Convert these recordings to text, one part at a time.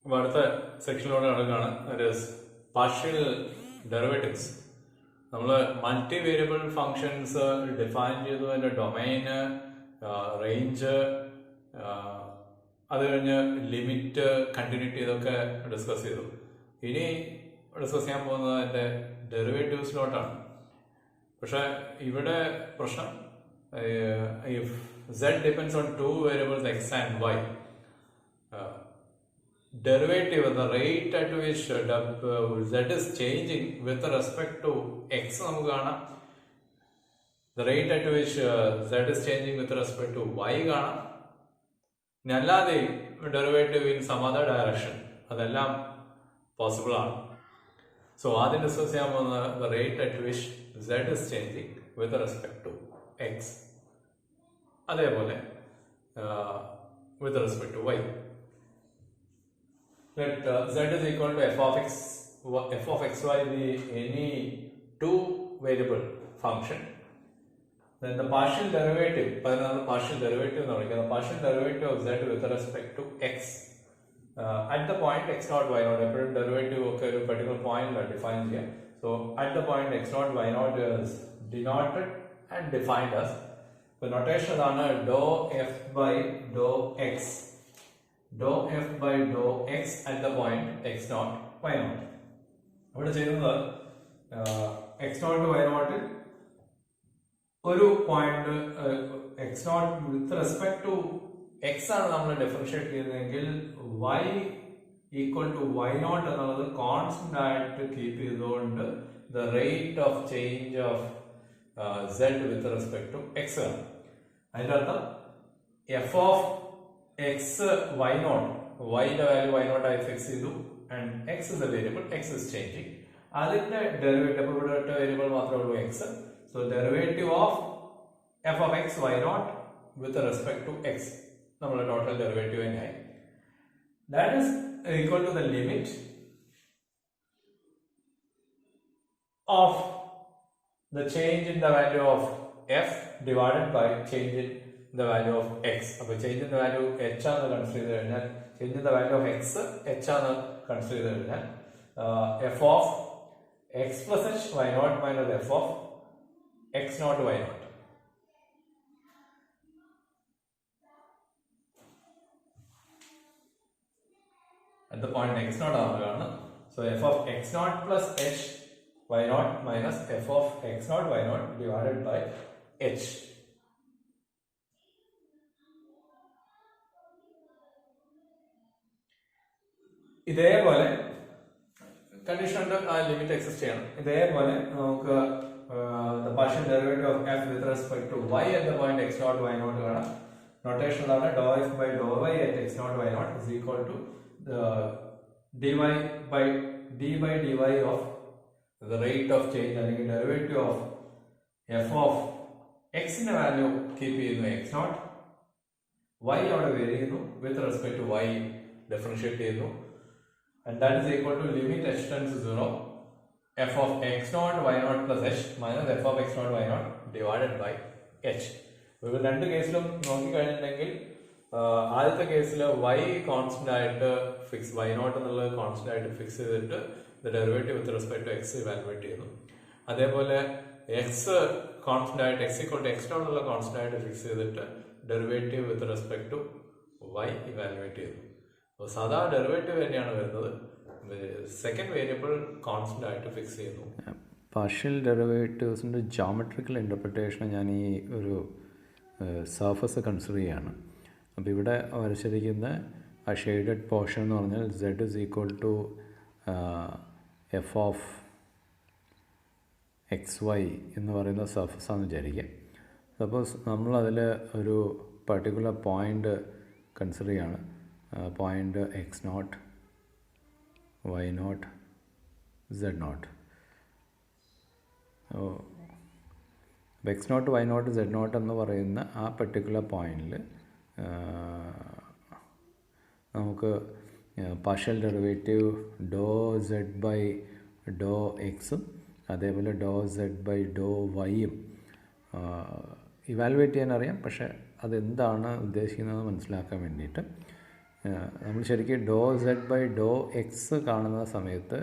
അപ്പോൾ അടുത്ത സെക്ഷനിലൂടെ നടക്കുകയാണ്. That is partial derivatives. നമ്മൾ മൾട്ടി വേരിയബിൾ ഫങ്ഷൻസ് ഡിഫൈൻ ചെയ്തു, അതിൻ്റെ ഡൊമൈന്, റേഞ്ച്, അത് കഴിഞ്ഞ് ലിമിറ്റ്, കണ്ടിന്യൂറ്റി, ഇതൊക്കെ ഡിസ്കസ് ചെയ്തു. ഇനി ഡിസ്കസ് ചെയ്യാൻ പോകുന്നത് അതിൻ്റെ ഡെറിവേറ്റീവ്സിലോട്ടാണ്. പക്ഷെ ഇവിടെ പ്രശ്നം, if z depends on two variables x and y, derivative, the rate at which z is changing with respect to x നമുക്ക് കാണാം, the rate at which z is changing with respect to y കാണാം. ഇനി അല്ലാതെ derivative in some other direction, അതെല്ലാം possible ആണ്. So ആദ്യം discuss ചെയ്യാൻ പോകുന്നത് the rate at which z is changing with respect to x, അതേപോലെ with respect to y. Let z is equal to f of xy be any two variable function. Then the partial derivative, partial derivative, the partial derivative of z with respect to x at the point x naught y naught. A derivative of a particular point defined here. So at the point x naught y naught is denoted and defined as the notation on dou f by dou x. Dou f by dou x at the point x naught y naught. ഇവിടെ ചെയ്യുന്നത് x naught y naught ഒരു point x naught with respect to x ആണ് നമ്മൾ differentiate ചെയ്യുന്നതെങ്കിൽ y equal to y naught എന്നുള്ളത് constant ആയിട്ട് keep ചെയ്തുകൊണ്ട് the rate of change of z with respect to x ആണ്. അതിൻ്റെ അർത്ഥം f of x y naught, y ന്റെ വാല്യൂ y naught ആയി ഫിക്സ് ചെയ്തു, and x is a variable, x is changing. അതിന്റെ ഡെറിവേറ്റീവ്, ഇവിടെ ഒറ്റ വേരിയബിൾ മാത്രമേ ഉള്ളൂ x. So derivative of f of x y naught with respect to x, നമ്മുടെ total derivative തന്നെയായി. That is equal to the limit of the change in the value of f divided by change in the value of x. അപ്പോൾ change in the value h ആണ് consider ചെയ്ത് കഴിഞ്ഞാൽ, change in the value of x h ആണ് consider ചെയ്ത് കഴിഞ്ഞാൽ f of x plus h y naught minus f of x naught y naught. At the point x naught ആവുകയാണ്. So f of x naught plus h y naught minus f of x naught y naught divided by h. ഇതേപോലെ condition ഉണ്ട്, ആ limit exist ചെയ്യണം. ഇതേപോലെ നമുക്ക് partial derivative of f with respect to y at the point x naught y naught കാണാം. Notation ആണ് dou f by dou y at x naught y naught is equal to dy by dy of the rate of change, അല്ലെങ്കിൽ derivative of f of x ന്റെ value keep ചെയ്യുന്നു x naught, y അവിടെ vary ചെയ്യുന്നു, with respect to y differentiate ചെയ്യുന്നു. And that is equal to limit h tends to 0 f of x naught y naught plus h minus f of x naught y naught divided by h. ഇപ്പോൾ രണ്ട് കേസിലും നോക്കിക്കഴിഞ്ഞിട്ടുണ്ടെങ്കിൽ ആദ്യത്തെ കേസിൽ y constant ആയിട്ട് fix, y naught എന്നുള്ളത് constant ആയിട്ട് fix ചെയ്തിട്ട് derivative with respect to x evaluate ചെയ്യുന്നു. അതേപോലെ x കോൺസ്റ്റന്റ് ആയിട്ട് x equal to x naught എന്നുള്ള കോൺസ്റ്റന്റ് ആയിട്ട് ഫിക്സ് ചെയ്തിട്ട് derivative with respect to y evaluate ചെയ്യുന്നു. അപ്പോൾ സാധാ ഡെറിവേറ്റീവ് തന്നെയാണ് വരുന്നത്, സെക്കൻഡ് വേരിയബിൾ കോൺസ്റ്റന്റ് ആയിട്ട് ഫിക്സ് ചെയ്യുന്നു. പാർഷ്യൽ ഡെറിവേറ്റീവ്സിൻ്റെ ജോമെട്രിക്കൽ ഇൻ്റർപ്രിട്ടേഷൻ ഞാൻ ഈ ഒരു സർഫസ് കൺസിഡർ ചെയ്യുകയാണ്. അപ്പോൾ ഇവിടെ വരച്ചിരിക്കുന്ന ആ ഷെയ്ഡഡ് പോർഷൻ എന്ന് പറഞ്ഞാൽ z is equal to f of xy എന്ന് പറയുന്ന സർഫസ് ആണെന്ന് വിചാരിക്കുക. സപ്പോസ് നമ്മളതിൽ ഒരു പർട്ടിക്കുലർ പോയിൻ്റ് കൺസിഡർ ചെയ്യാണ്, point x naught y naught z naught. അപ്പോൾ x naught y naught z naught എന്ന് പറയുന്ന ആ പർട്ടിക്കുലർ പോയിന്റിൽ നമുക്ക് പാർഷ്യൽ ഡെറിവേറ്റീവ് ഡോ z ബൈ ഡോ എക്സും അതേപോലെ ഡോ z ബൈ ഡോ വൈയും ഇവാലുവേറ്റ് ചെയ്യാൻ അറിയാം. പക്ഷേ അതെന്താണ് ഉദ്ദേശിക്കുന്നത് മനസ്സിലാക്കാൻ വേണ്ടിയിട്ട് നമ്മൾ ശരിക്കും ഡോ സെഡ് ബൈ ഡോ എക്സ് കാണുന്ന സമയത്ത്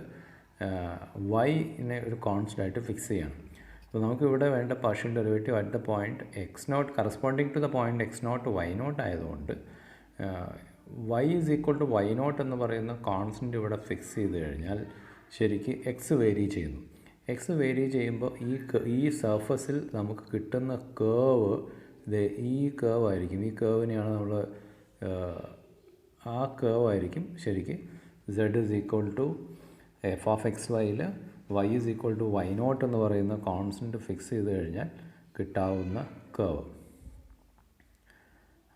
വൈനെ ഒരു കോൺസ്റ്റൻ്റ് ആയിട്ട് ഫിക്സ് ചെയ്യണം. അപ്പോൾ നമുക്കിവിടെ വേണ്ട partial derivative at the point x naught corresponding to the point x naught y naught ആയതുകൊണ്ട് y is equal to y naught എന്ന് പറയുന്ന കോൺസ്റ്റൻ്റ് ഇവിടെ ഫിക്സ് ചെയ്ത് കഴിഞ്ഞാൽ ശരിക്ക് എക്സ് വേരി ചെയ്യുന്നു. എക്സ് വേരി ചെയ്യുമ്പോൾ ഈ സർഫസിൽ നമുക്ക് കിട്ടുന്ന കേവ് ഈ കേവ് ആയിരിക്കും. ഈ കേവിനെയാണ് നമ്മൾ ആ കേവ് ആയിരിക്കും ശരിക്ക് z is equal to f of x വൈയിൽ y is equal to y naught എന്ന് പറയുന്ന കോൺസ്റ്റൻറ്റ് ഫിക്സ് ചെയ്ത് കഴിഞ്ഞാൽ കിട്ടാവുന്ന കേവ്.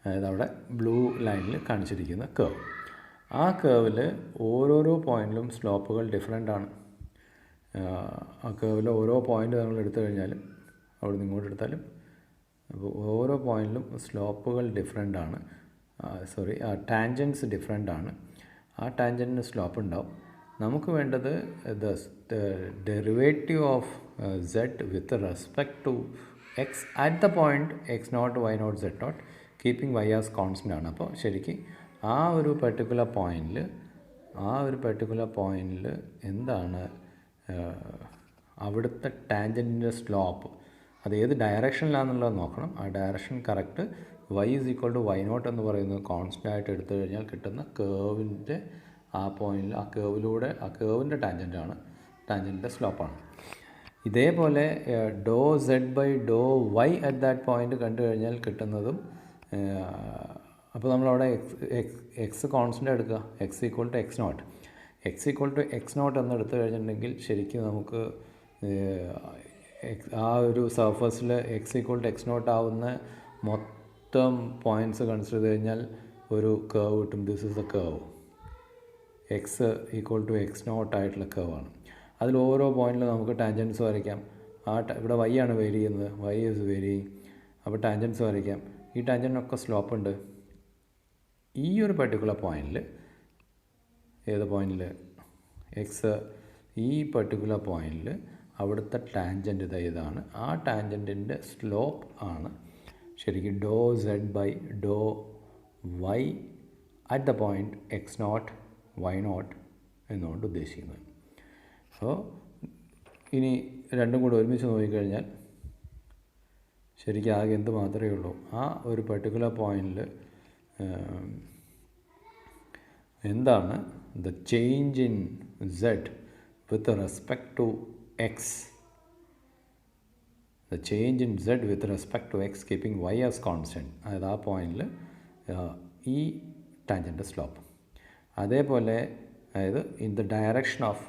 അതായത് അവിടെ ബ്ലൂ ലൈനിൽ കാണിച്ചിരിക്കുന്ന കേവ്. ആ കേവിൽ ഓരോരോ പോയിൻറ്റിലും സ്ലോപ്പുകൾ ഡിഫറെൻ്റ് ആണ്. ആ കേവിൽ ഓരോ പോയിൻ്റ് നമ്മൾ എടുത്തു കഴിഞ്ഞാലും അവിടെ നിന്ന് ഇങ്ങോട്ട് എടുത്താലും അപ്പോൾ ഓരോ പോയിൻറ്റിലും സ്ലോപ്പുകൾ ഡിഫറെൻ്റ് ആണ്. ടാൻജൻസ് ഡിഫറെൻ്റ് ആണ്. ആ ടാൻജൻറ്റിന് സ്ലോപ്പ് ഉണ്ടാവും. നമുക്ക് വേണ്ടത് derivative of z with respect to x at the point x naught y naught z naught keeping y as constant ആണ്. അപ്പോൾ ശരിക്കും ആ ഒരു പർട്ടിക്കുലർ പോയിൻറ്റിൽ എന്താണ് അവിടുത്തെ ടാൻജൻറ്റിൻ്റെ സ്ലോപ്പ്, അത് ഏത് ഡയറക്ഷനിലാണെന്നുള്ളത് നോക്കണം. ആ direction correct y is equal to y naught എന്ന് പറയുന്നത് കോൺസ്റ്റൻ്റ് ആയിട്ട് എടുത്തു കഴിഞ്ഞാൽ കിട്ടുന്ന കേവിൻ്റെ ആ പോയിൻറ്റിൽ ആ കേവിൻ്റെ ടാൻജൻറ്റിൻ്റെ സ്ലോപ്പാണ്. ഇതേപോലെ doe Z by Dr y at that point കണ്ടു കഴിഞ്ഞാൽ കിട്ടുന്നതും അപ്പോൾ നമ്മളവിടെ എക്സ് കോൺസ്റ്റൻ്റ് എടുക്കുക. X equal to x naught എന്ന് എടുത്തു കഴിഞ്ഞിട്ടുണ്ടെങ്കിൽ ശരിക്കും നമുക്ക് ആ ഒരു സർഫസിൽ x equal to x naught ആവുന്ന മൊത്തം പോയിൻറ്റ്സ് കൺസിഡർ ചെയ്ത് കഴിഞ്ഞാൽ ഒരു കേവ് കിട്ടും. This is the curve. X equal to x naught ആയിട്ടുള്ള കേവാണ്. അതിൽ ഓരോ പോയിൻറ്റിലും നമുക്ക് ടാൻജൻസ് വരയ്ക്കാം. ഇവിടെ വൈ ആണ് വേരി ചെയ്യുന്നത്, വൈ ഈസ് വേരിയിങ്. അപ്പോൾ ടാൻജൻസ് വരയ്ക്കാം. ഈ ടാൻജൻറ്റിനൊക്കെ സ്ലോപ്പ് ഉണ്ട്. ഈ ഒരു പർട്ടിക്കുലർ പോയിൻറ്റിൽ ഏത് പോയിൻറ്റിൽ എക്സ് ഈ പർട്ടിക്കുലർ പോയിൻറ്റിൽ അവിടുത്തെ ടാൻജൻറ്റ് ഇതാണ്. ആ ടാൻജൻറ്റിൻ്റെ സ്ലോപ്പ് ആണ് ശരിക്കും ഡോ Z by Dr y at the point x naught y naught എന്നുകൊണ്ട് ഉദ്ദേശിക്കുന്നത്. അപ്പോൾ ഇനി രണ്ടും കൂടെ ഒരുമിച്ച് നോക്കിക്കഴിഞ്ഞാൽ ശരിക്കും ആകെ എന്ത് മാത്രമേ ഉള്ളൂ, ആ ഒരു പർട്ടിക്കുലർ പോയിൻറ്റിൽ എന്താണ് the change in z with respect to x, the change in z with respect to x keeping y as constant. അതായത് ആ പോയിൻറ്റിൽ ഈ ടാൻജൻറ്റ് സ്ലോപ്പ്. അതേപോലെ അതായത് in the direction of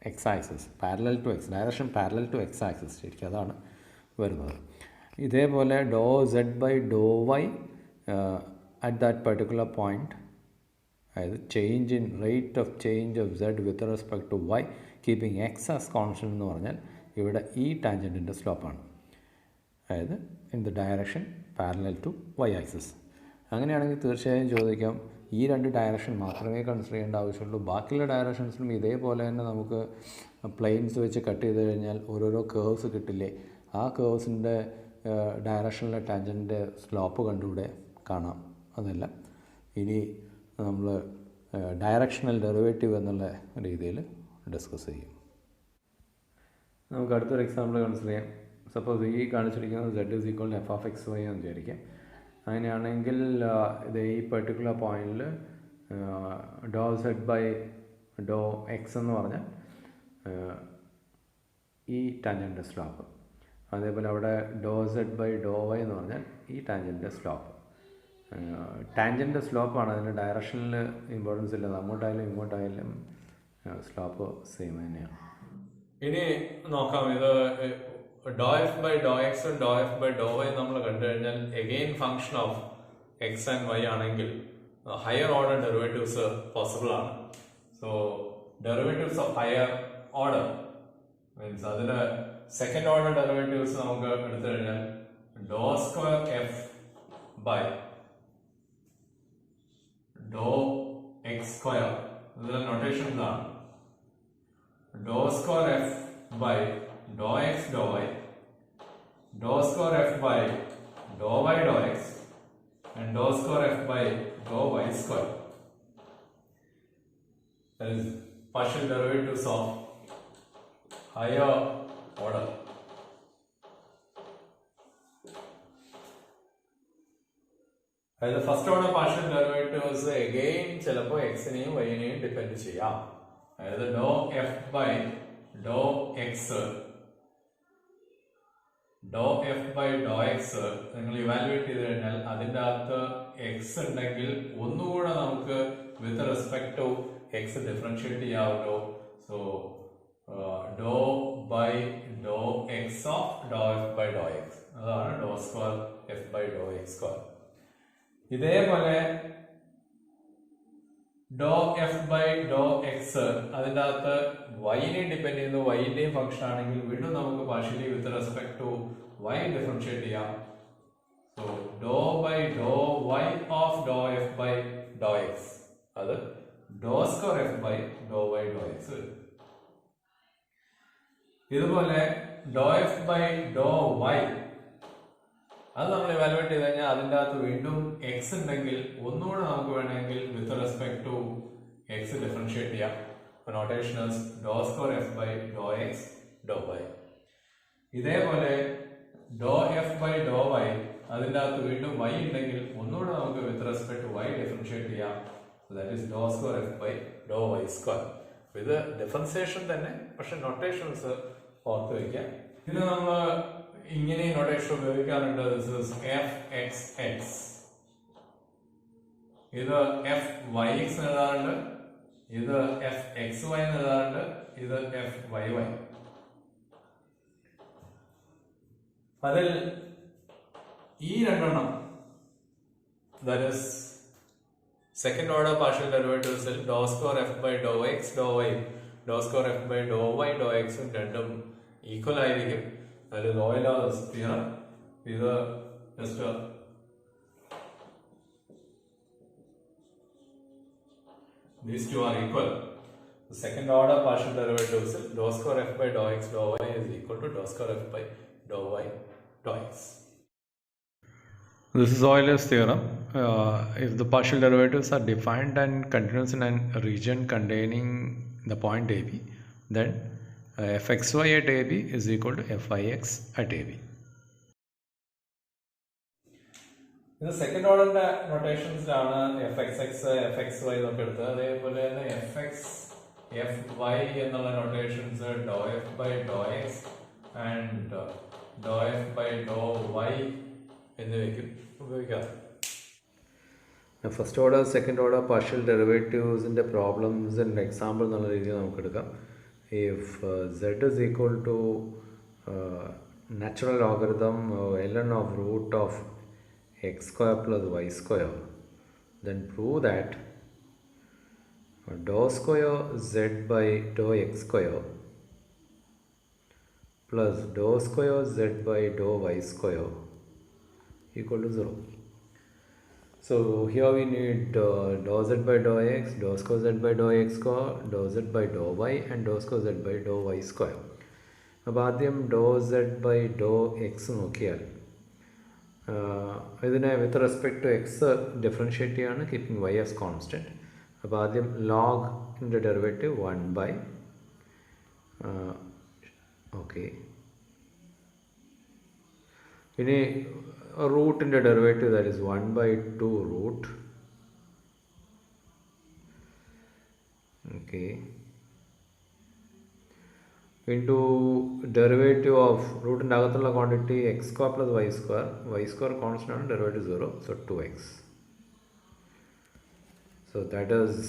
x axis parallel to x, direction parallel to x axis ശരിക്കും അതാണ് വരുന്നത്. ഇതേപോലെ doe Z by Dr y at that particular point, അതായത് change in rate of change of z with respect to y keeping x as constant എന്ന് പറഞ്ഞാൽ ഇവിടെ ഈ ടാൻജൻറ്റിൻ്റെ സ്ലോപ്പാണ്. അതായത് in the direction parallel to y axis. അങ്ങനെയാണെങ്കിൽ തീർച്ചയായും ചോദിക്കാം ഈ രണ്ട് ഡയറക്ഷൻ മാത്രമേ കൺസിഡർ ചെയ്യേണ്ട ആവശ്യമുള്ളൂ. ബാക്കിയുള്ള ഡയറക്ഷൻസിലും ഇതേപോലെ തന്നെ നമുക്ക് പ്ലെയിൻസ് വെച്ച് കട്ട് ചെയ്ത് കഴിഞ്ഞാൽ ഓരോരോ കേർവ്സ് കിട്ടില്ലേ? ആ കേർവ്സിൻ്റെ ഡയറക്ഷനിലെ ടാൻജൻറ്റിൻ്റെ സ്ലോപ്പ് കണ്ടുകൂടെ കാണാം. അതല്ല ഇനി നമ്മൾ ഡയറക്ഷണൽ ഡെറിവേറ്റീവ് എന്നുള്ള രീതിയിൽ ഡിസ്കസ് ചെയ്യും. നമുക്ക് അടുത്തൊരു എക്സാമ്പിൾ കൺസിഡർ ചെയ്യാം. സപ്പോസ് ഈ കാണിച്ചിരിക്കുന്നത് z is equal to f of x y എന്ന് വിചാരിക്കാം. അങ്ങനെയാണെങ്കിൽ ഇത് ഈ പർട്ടിക്കുലർ പോയിൻറ്റിൽ doe Z by Dr x എന്ന് പറഞ്ഞാൽ ഈ ടാൻജൻറ്റിൻ്റെ സ്ലോപ്പ്. അതേപോലെ അവിടെ doe Z by Dr y എന്ന് പറഞ്ഞാൽ ഈ ടാൻജൻറ്റിൻ്റെ സ്ലോപ്പ്. ടാൻജൻറ്റിൻ്റെ സ്ലോപ്പാണ്, അതിന് ഡയറക്ഷനിൽ ഇമ്പോർട്ടൻസ് ഇല്ല. അങ്ങോട്ടായാലും ഇങ്ങോട്ടായാലും സ്ലോപ്പ് സെയിം തന്നെയാണ്. ഇനി നോക്കാം, ഇത് ഡോ എഫ് ബൈ ഡോ എക്സും doe f by Dr y നമ്മൾ കണ്ടു കഴിഞ്ഞാൽ again function of x and y ആണെങ്കിൽ ഹയർ ഓർഡർ ഡെറിവേറ്റീവ്സ് പോസിബിൾ ആണ്. So derivatives of higher order means അതിന് സെക്കൻഡ് ഓർഡർ ഡെറിവേറ്റീവ്സ് നമുക്ക് എടുത്തു കഴിഞ്ഞാൽ doe square f by Dr x square, ഇതിന്റെ നൊട്ടേഷൻ ഇതാണ്. Doe square f by Dr x doe y, doe square f by Dr y doe x, and doe square f by Dr y square. that is partial derivatives of higher order. The first order partial derivatives again ചിലപ്പോൾ x നെയും y നെയും depend ചെയ്യാം. അതായത് doe f by Dr x നിങ്ങൾ evaluate ചെയ്ത് കഴിഞ്ഞാൽ അതിൻ്റെ അകത്ത് എക്സ് ഉണ്ടെങ്കിൽ ഒന്നുകൂടെ നമുക്ക് with respect to x differentiate ചെയ്യാമല്ലോ. So doe by Dr x of doe f by Dr x, അതാണ് doe square f by Dr x square. ഇതേപോലെ doe f by Dr x അതിൻ്റെ അകത്ത് വൈനെയും ഡിപെൻഡ് ചെയ്യുന്നു, വൈൻ്റെയും ഫംഗ്ഷൻ ആണെങ്കിൽ വീണ്ടും നമുക്ക് partially with respect to y differentiate ചെയ്യാം. So doe by Dr y of doe f by Dr x, അത് doe square f by Dr y doe x. ഇതുപോലെ doe f by Dr y അത് നമ്മൾ evaluate ചെയ്ത് കഴിഞ്ഞാൽ അതിൻ്റെ അകത്ത് വീണ്ടും എക്സ് ഉണ്ടെങ്കിൽ ഒന്നുകൂടെ നമുക്ക് വേണമെങ്കിൽ with respect to x differentiate ചെയ്യാം. Notation is Dr square f by Dr x doe y. ഇതേപോലെ doe f by Dr y അതിൻ്റെ അകത്ത് വീണ്ടും വൈ ഉണ്ടെങ്കിൽ ഒന്നുകൂടെ നമുക്ക് with respect to y differentiate ചെയ്യാം. That is Dr square f by Dr y square. ഇത് ഡിഫറൻസിയേഷൻ തന്നെ, പക്ഷെ നൊട്ടേഷൻസ് ഓർത്ത് വയ്ക്കാം. ഇത് നമ്മൾ ഇങ്ങനെ നൊട്ടേഷൻ ഉപയോഗിക്കാറുണ്ട്. This is F x X, ഇത് എഫ് വൈ എക്സ് എഴുതാറുണ്ട്, ഇത് എഫ് എക്സ് വൈ എന്ന് എഴുതാറുണ്ട്, ഇത് എഫ് വൈ വൈ. അതിൽ ഈ രണ്ടെണ്ണം that is second order partial ഡെറിവേറ്റീവ്സിൽ doe square f by Dr x doe y, doe square f by Dr y doe എക്സും രണ്ടും ഈക്വൽ ആയിരിക്കും. അതിൽ ഓയിലേഴ്സ് തിയറം ഇത് just these two are equal. The second order partial derivatives dou square f by dou x dou y is equal to dou square f by dou y dou x. This is Euler's theorem. If the partial derivatives are defined and continuous in a region containing the point AB, then fxy at AB is equal to fix at AB. ഇത് second ഓർഡറിന്റെ നൊട്ടേഷൻസിലാണ് f x x f x y എന്നൊക്കെ എടുത്തത്. അതേപോലെ തന്നെ f x f y എന്നുള്ള notations doe f by Dr x and doe f by Dr y എന്നിവയ്ക്കും ഉപയോഗിക്കാം. First order second order partial ഡെറിവേറ്റീവ്സിൻ്റെ പ്രോബ്ലംസിൻ്റെ എക്സാമ്പിൾ എന്നുള്ള രീതിയിൽ നമുക്കെടുക്കാം. If z is equal to natural logarithm ln of root of x square plus y square, then prove that dou square z by dou x square plus dou square z by dou y square equal to 0. So here we need dou z by dou x, dou square z by dou x square, dou z by dou y and dou square z by dou y square. അപ്പോൾ ആദ്യം doe Z by Dr x നോക്കിയാൽ ഇതിനെ with respect to x differentiate ചെയ്യാണ് keeping y as constant. അപ്പോൾ ആദ്യം ലോഗിൻ്റെ derivative 1 by okay, ഇനി റൂട്ടിൻ്റെ derivative that is 1 by 2 root okay into derivative of റൂട്ടിൻ്റെ അകത്തുള്ള quantity x square plus y square constant ആണ്, derivative 0, so 2x. So that is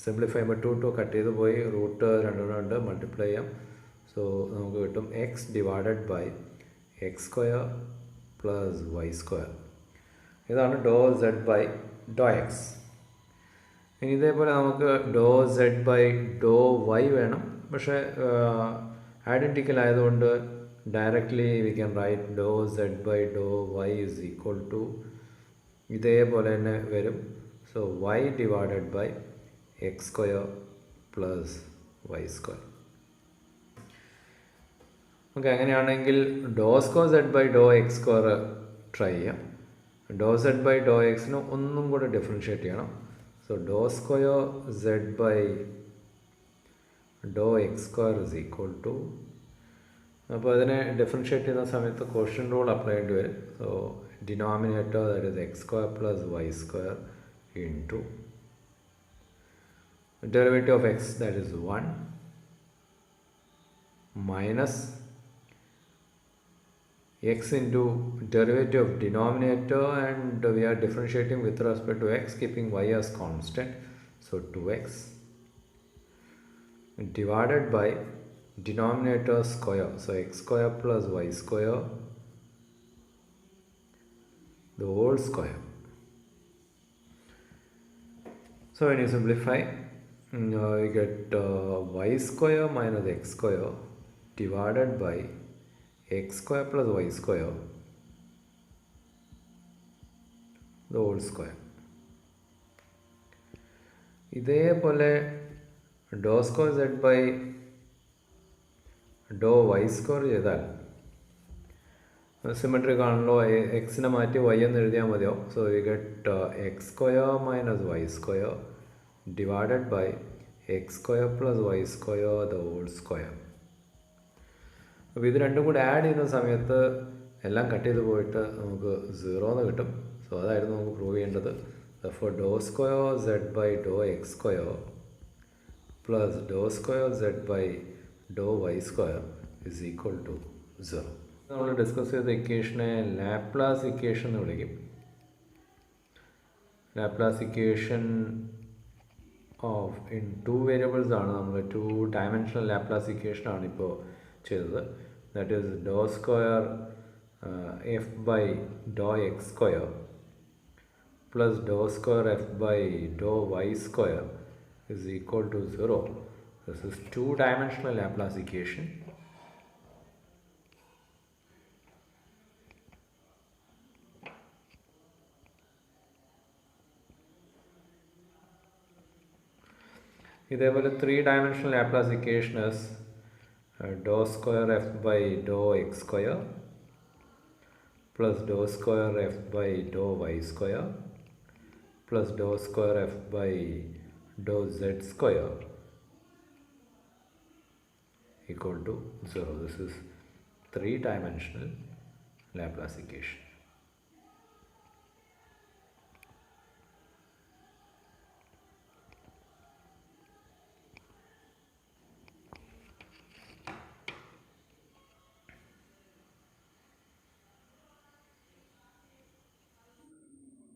simplify ചെയ്യുമ്പോൾ 2 കട്ട് ചെയ്ത് പോയി, റൂട്ട് 2 മൾട്ടിപ്ലൈ ചെയ്യാം. സോ നമുക്ക് കിട്ടും x divided by x square plus y square. ഇതാണ് doe Z by Dr x. ഇനി ഇതേപോലെ നമുക്ക് doe Z by Dr y വേണം, പക്ഷേ ഐഡൻറ്റിക്കൽ ആയതുകൊണ്ട് directly we can write doe Z by Dr y is equal to ഇതേപോലെ തന്നെ വരും. So y divided by x square plus y square. Okay, അങ്ങനെയാണെങ്കിൽ doe square Z by Dr x square try ചെയ്യാം. Doe Z by ഡോ എക്സിന് ഒന്നും കൂടെ differentiate ചെയ്യണം. So doh square Z by Dr x square is equal to, അപ്പോൾ അതിനെ differentiate ചെയ്യുന്ന സമയത്ത് കോഷ്യൻ്റ് റൂൾ അപ്ലൈ ചെയ്യേണ്ടി വരും. So denominator that is x square plus y square into derivative of x that is 1 minus x into derivative of denominator, and we are differentiating with respect to x keeping y as constant, so 2x divided by denominator square, so x square plus y square the whole square. So when you simplify, you get y square minus x square divided by x square plus y square the whole square. ഇതേപോലെ doe square Z by Dr y square ചെയ്താൽ symmetric ആണല്ലോ, എക്സിനെ മാറ്റി y എന്ന് എഴുതിയാൽ മതിയോ. So you get x square minus y square divided by x square plus y square the whole square. അപ്പോൾ ഇത് രണ്ടും കൂടി ആഡ് ചെയ്യുന്ന സമയത്ത് എല്ലാം കട്ട് ചെയ്ത് പോയിട്ട് നമുക്ക് 0 എന്ന് കിട്ടും. സോ അതായിരുന്നു നമുക്ക് പ്രൂവ് ചെയ്യേണ്ടത്. For doh square Z by Dr x square plus Dr square Z by Dr y square is equal to 0. നമ്മൾ ഡിസ്കസ് ചെയ്ത ഇക്വേഷനെ ലാപ്ലാസ് ഇക്വേഷൻ എന്ന് വിളിക്കും. Laplace equation of in 2 variables ആണ്, നമ്മൾ 2 ഡയമെൻഷണൽ ലാപ്ലാസ് ഇക്വേഷൻ ആണ് ഇപ്പോൾ ചെയ്തത്. That is Dr square f by Dr x square plus Dr square f by Dr y square is equal to 0. This is 2 dimensional Laplace equation. ഇതേപോലെ 3 dimensional Laplace equation is doe square f by Dr x square plus Dr square f by Dr y square plus Dr square f by Dr zed square equal to 0. This is 3 dimensional Laplace equation.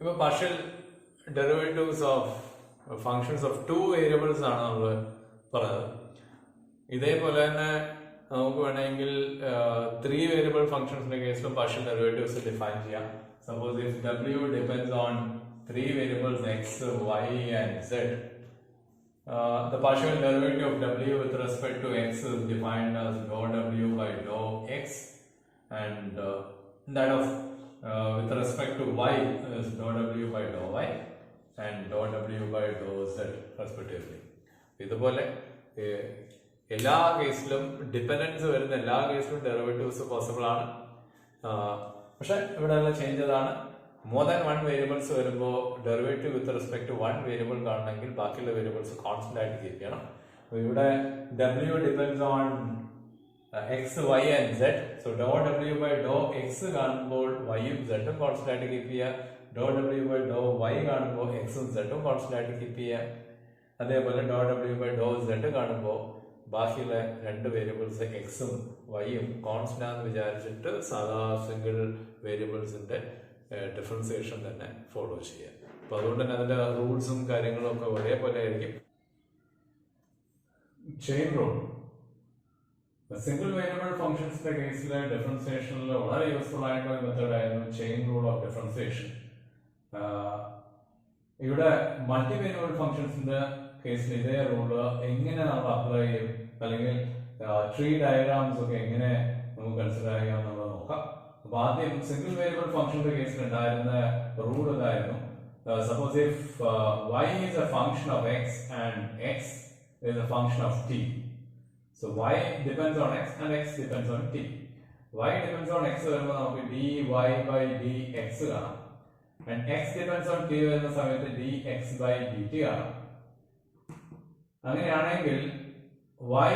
ഇപ്പോൾ partial derivatives of functions of 2 variables ആണ് നമ്മൾ പറഞ്ഞത്. ഇതേപോലെ തന്നെ നമുക്ക് വേണമെങ്കിൽ 3 variable ഫങ്ഷൻസിന്റെ കേസിലും partial derivatives define ചെയ്യാം. Suppose if w depends on 3 variables x, y and z, the partial derivative of w with respect to x is defined as dou w by dou x, and that of with respect to y is dou w by dou y and dou w by dou z respectively. ഇതുപോലെ എല്ലാ കേസിലും dependence വരുന്ന എല്ലാ കേസിലും derivatives possible ആണ്. പക്ഷെ ഇവിടെയുള്ള change അതാണ്, മോർ ദാൻ 1 വേരിയബിൾസ് വരുമ്പോൾ derivative with respect to 1 variable കാണണമെങ്കിൽ ബാക്കിയുള്ള വേരിയബിൾസ് കോൺസ്റ്റന്റ് ആയിട്ട് കീപ്പ് ചെയ്യണം. ഇവിടെ w depends on x, y and z. So dou w by dou x കാണുമ്പോൾ y ഉം z ഉം കോൺസ്റ്റന്റ് ആയിട്ട് കീപ്പ് ചെയ്യുക. dou w by dou y കാണുമ്പോൾ x ഉം z ഉം കോൺസ്റ്റന്റ് ആയിട്ട് കീപ്പ് ചെയ്യുക. അതേപോലെ dou w by dou z കാണുമ്പോൾ ബാക്കിയുള്ള 2 വേരിയബിൾസ് എക്സും വൈയും കോൺസ്റ്റന്റ് ആണെന്ന് വിചാരിച്ചിട്ട് സാധാ സിംഗിൾ വേരിയബിൾസിന്റെ ഡിഫറൻസിയേഷൻ തന്നെ ഫോളോ ചെയ്യുക. അപ്പൊ അതുകൊണ്ട് തന്നെ അതിന്റെ റൂൾസും കാര്യങ്ങളും ഒക്കെ ഒരേപോലെ ആയിരിക്കും. ചെയിൻ റൂൾ സിംഗിൾ വേരിയബിൾ ഫംഗ്ഷൻസിന്റെ കേസിലെ ഡിഫറൻസിയേഷനിൽ വളരെ യൂസ്ഫുൾ ആയിട്ടുള്ള മെത്തേഡ് ആയിരുന്നു ചെയിൻ റൂൾ ഓഫ് ഡിഫറൻസിയേഷൻ. ഇവിടെ മൾട്ടി വേരിയബിൾ ഫംഗ്ഷൻസിന്റെ കേസിൽ ഇതേ റൂള് എങ്ങനെ നമ്മൾ അപ്ലൈ ചെയ്യും, അല്ലെങ്കിൽ ട്രീ ഡയഗ്രാംസ് ഒക്കെ എങ്ങനെ നമുക്ക് കൺസിഡർ ചെയ്യാം എന്നുള്ളത് നോക്കാം. അപ്പൊ ആദ്യം സിംഗിൾ വേരിയബിൾ ഫംഗ്ഷന്റെ കേസിൽ ഉണ്ടായിരുന്ന റൂൾ ഇതായിരുന്നു. Suppose if y is a function of x and x is a function of t. So y depends on x and x depends on t. y depends on x വരുമ്പോൾ നമുക്ക് dy by dx കാണാം, and x depends on t വരുന്ന സമയത്ത് dx by dt കാണാം. അങ്ങനെയാണെങ്കിൽ y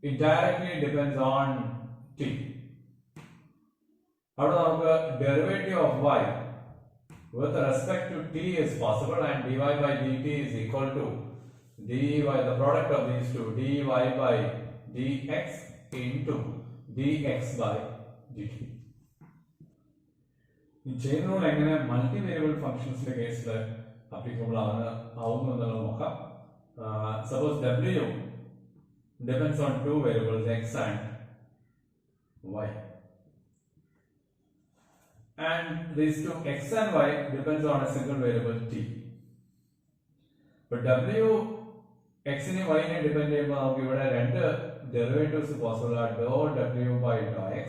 indirectly depends on t. അവിടെ നമുക്ക് derivative of y with respect to t is possible, and dy by dt is equal to dy, the product of these two, dy by dx into dx by dt. ഈ chain rule എങ്ങനെ multi variable ഫംഗ്ഷൻസിന്റെ കേസിൽ applicable ആവുന്നു എന്നുള്ളത് നോക്കാം. Suppose w depends on two variables x and y, and these two x and y depends on a single variable t. But w x നെ y നെ depend ചെയ്യുമ്പോൾ നമുക്ക് ഇവിടെ രണ്ട് ഡെറിവേറ്റീവ്സ് പോസിബിൾ ആണ്, doh w by Dr x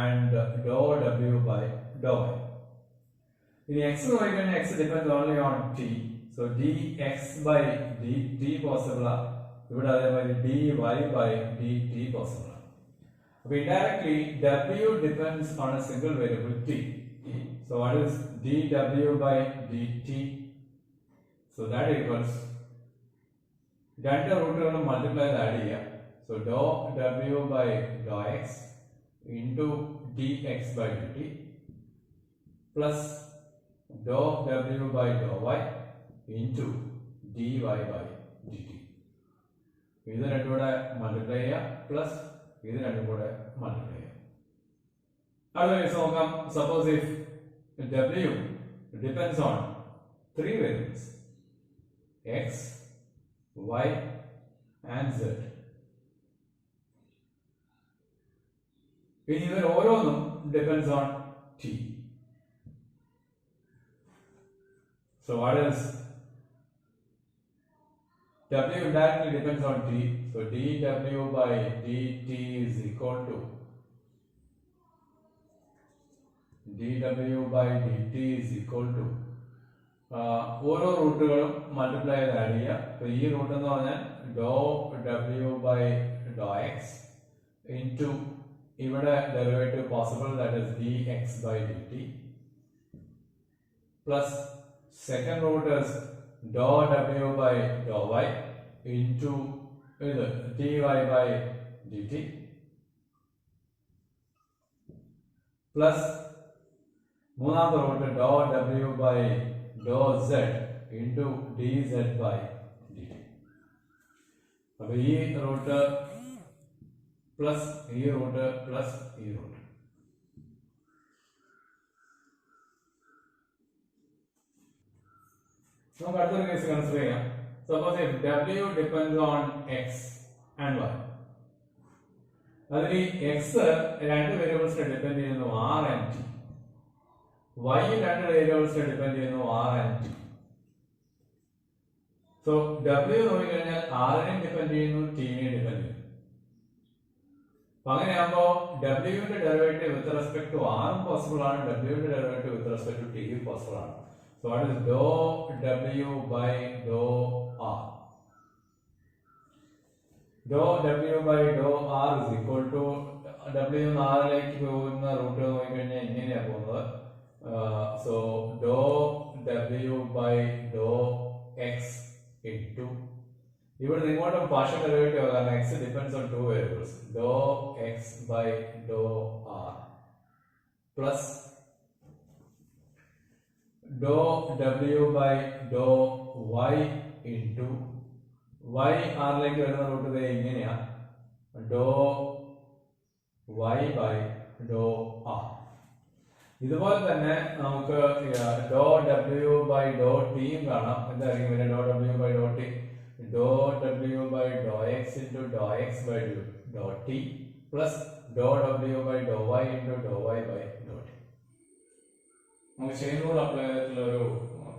and doh w by Dr y. ഇനി x y കഴിഞ്ഞാൽ x depends only on t, so dx by dt possible ആണ്. ഇവിടെ അതേമാതിരി dy by dt പോസിബിൾ ആണ്. അപ്പോൾ indirectly w depends on a single variable t. So what is dw by dt? So that equals രണ്ട് റൂട്ടുകളും multiply add ചെയ്യാം. So dou w by dou x into dx by dt plus dou w by dou y into dy by dt. ഇത് രണ്ടും കൂടെ multiply ചെയ്യാം plus ഇത് രണ്ടും കൂടെ multiply ചെയ്യാം. അടുത്ത കേസ് നോക്കാം. Suppose if w depends on three variables x, y and z. ഇനി ഇവർ ഓരോന്നും depends on t. So what is w directly depends on t, so dw by dt is equal to dw by dt is equal to ഓരോ റൂട്ടുകളും multiply ചെയ്ത് add ചെയ്യുക. അപ്പോൾ ഈ root എന്ന് പറഞ്ഞാൽ doe w by Dr x into ഇവിടെ derivative possible, that is dx by dt plus second root is doe w by Dr y into ഇത് dy by dt plus മൂന്നാമത്തെ root doe w by doe z into dz by dt. അപ്പോൾ ഈ root plus ഈ root plus ഈ root. നമുക്ക് അടുത്തൊരു case consider ചെയ്യാം. Suppose if w depends on x and y. അതിൽ x രണ്ട് വേരിയബിൾസിനെ ഡിപെൻഡ് ചെയ്യുന്നു, r and t. y രണ്ട് വേരിയബിൾസിനെ ഡിപെൻഡ് ചെയ്യുന്നു, r and t. So w നോക്കിക്കഴിഞ്ഞാൽ r നെ ഡിപെൻഡ് ചെയ്യുന്നു, t നെ ഡിപെൻഡ് ചെയ്യുന്നു. അപ്പൊ അങ്ങനെയാകുമ്പോ w ന്റെ derivative with respect to r possible ആണ്, w ന്റെ derivative with respect to t possible ആണ്. So what is dou w by dou r? Dou w by dou r is equal to w ന്ന് r ലേക്ക് പോകുന്ന root നോക്കിക്കഴിഞ്ഞാൽ ഇങ്ങനെയാണ് പോകുന്നത്. So dou w by dou x into ഇവിടെ ഇങ്ങോട്ടും partial derivative കാരണം x depends on two variables, dou x by dou r plus dou w by dou y into y r ലേക്ക് വരുന്ന root ദേ ഇങ്ങനെയാ, dou y by dou r. ഇതുപോലെ തന്നെ നമുക്ക് dou w by dou t കാണാം. എന്തായിരിക്കും പിന്നെ dou w by dou t? dou w by dou x into dou x by dou t plus dou w by dou y into dou y by dou t. നമുക്ക് chain rule apply ചെയ്തിട്ടുള്ള ഒരു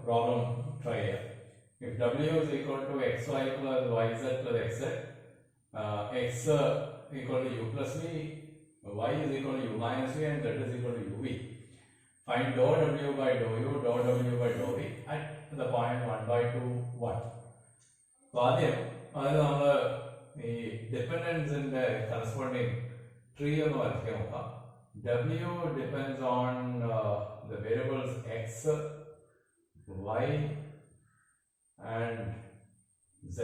problem try ചെയ്യാം. If w is equal to xy plus yz plus xz, x equal to u plus v, y is equal to u minus v, and z is equal to uv. Find dou w by dou u, dou w by dou v at the point 1 by 2 1. So ആദ്യം നമ്മൾ ഈ ഡിപെൻഡൻസിന്റെ corresponding tree ഒന്ന് വരയ്ക്കാൻ നോക്കാം. w depends on the variables x, y and z.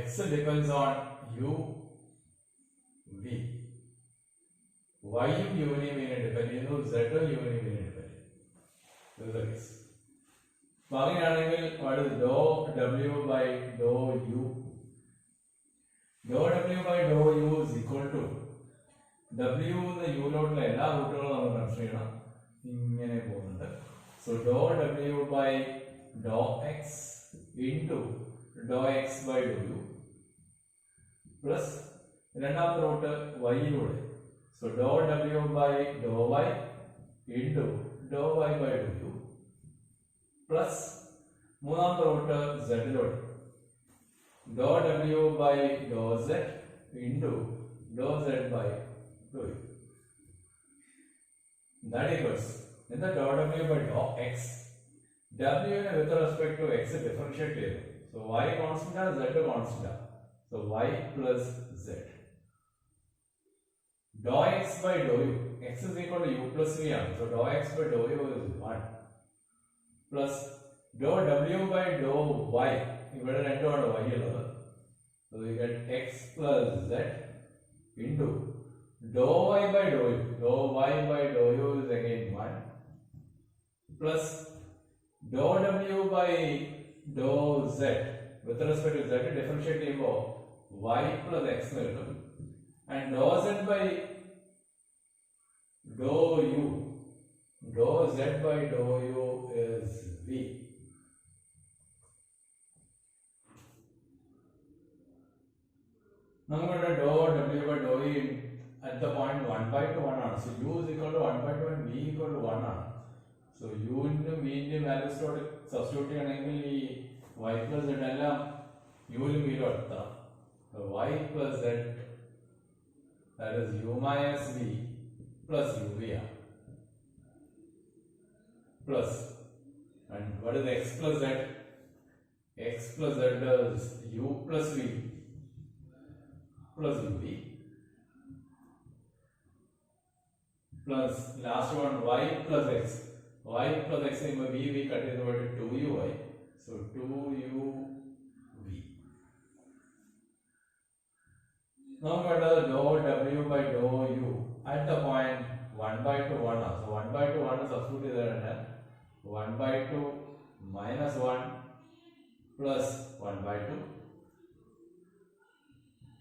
x depends on u v, y യും u നെയും depend ചെയ്യുന്നു, z യും u നെയും ഡിപെൻഡ് ചെയ്യുന്നു. അപ്പൊ അങ്ങനെയാണെങ്കിൽ doe w by Dr u, doe w by Dr u is equal to w യുലോട്ടുള്ള എല്ലാ റൂട്ടുകളും നമ്മൾ കൺസിഡർ ചെയ്യണം. ഇങ്ങനെ പോകുന്നുണ്ട്. So doe w by Dr x into doe x by Dr u plus രണ്ടാമത്തെ റൂട്ട് വൈയിലൂടെ. So doe w by Dr y into doe y by Dr u plus മൂന്നാമത്തെ റൂട്ട് സെഡിലൂടെ. Doe w by Dr z into doh Z by Dr u. That equals in the dot w by dot x, w with respect to x differentiate ചെയ്തു. So y constant ആണ്, z constant ആണ്. So y plus z. Dot x by dot u, x is equal to u plus v ആണ്. So dot x by dot u is 1 plus dot w by dot y, ഇവിടെ രണ്ടുമാണ് y ഉള്ളത്. So we get x plus z into dou y by dou u. Dou y by dou u is again 1 plus dou w by dou z with respect to z differentiate ചെയ്യുമ്പോൾ y plus x എന്ന് കിട്ടും. And dou z by dou u, dou z by dou u is v. നമുക്കിവിടെ dou w by dou e at the point 1 by 2 1 ആണ്. So u is equal to 1 by 2 and v equal to 1 ആണ്. So u ന്റെയും v ന്റെയും വാല്യൂസിലോട്ട് substitute ചെയ്യണമെങ്കിൽ ഈ y plus z എല്ലാം u ലും v ലും എടുക്കണം. So y plus z, that is u minus v plus uv ആണ്. Plus, and what is x plus z? X plus z is u plus v plus uv plus last one y plus x. Y plus x in v cut is over to 2uy. So 2uv. Now what is dou w by dou u at the point 1 by 2 1. So 1 by 2 1 is substitute there, 1 by 2 minus 1 plus 1 by 2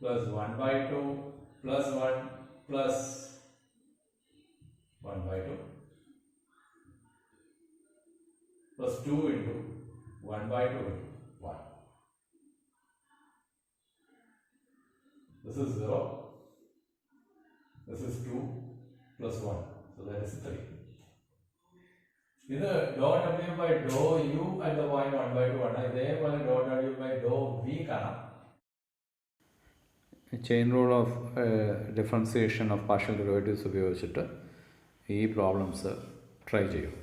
plus 1 by 2 plus 1 plus 1 by 2 plus 2 into 1 by 2 into 1. This is 0. This is 2 plus 1. So that is 3. ഇത് dou w by dou u at the point 1 by 2 ആണ്. ഇതേപോലെ dou w by dou v കാണാം. Chain rule of differentiation of partial derivatives ഉപയോഗിച്ചിട്ട് ഈ problems try ചെയ്യും.